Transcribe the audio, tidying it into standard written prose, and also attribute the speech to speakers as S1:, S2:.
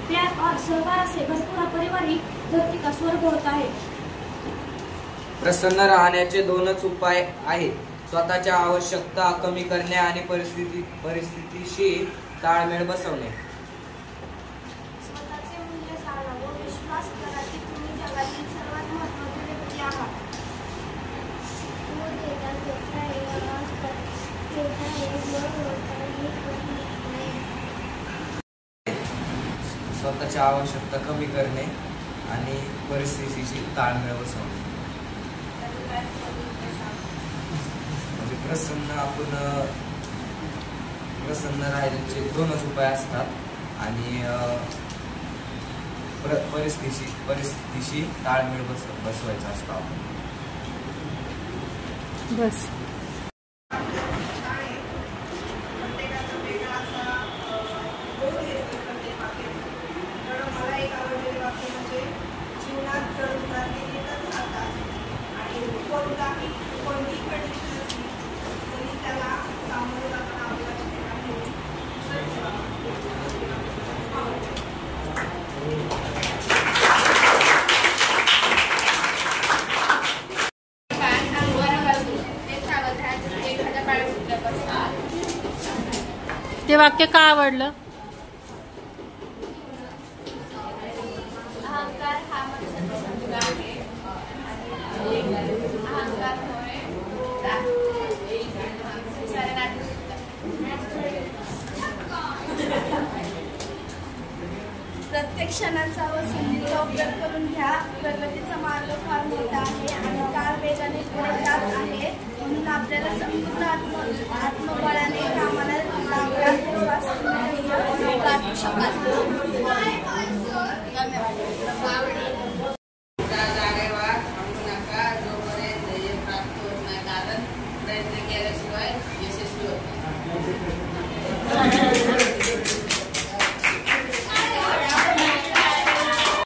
S1: प्यार और सहवास से भरपूर परिवार ही धरती का स्वर्ग होता है।
S2: प्रसन्न राहण्याचे दोनच उपाय आहेत, स्वतःच्या आवश्यकता कमी करणे आणि परिस्थितीशी ताळमेळ बसवणे।
S1: स्वतःचे मूल्य जाणा व विश्वास करा की तुम्ही जगातील सर्वात महत्त्वाचे व्यक्ती आहात।
S2: स्वतःची आवश्यकता कमी करणे आणि परिस्थितीशी ताळमेळ बसवणे। म्हणजे प्रसन्न राहण्याचे दोनच उपाय असतात आणि परिस्थितीशी ताळमेळ बसवायचा असतो आपण।
S3: बस ते वाक्य का आवडलं?
S1: अहंकार हा मनुष्याचा शत्रू आहे आणि अहंकारमुळे प्रत्येक क्षणाचा व संधीचा उपयोग करून घ्या। प्रगतीचा मार्ग फार मोठा आहे आणि काळ वेगाने पुढे जात आहे, म्हणून आपल्याला संपूर्ण आत्मबळ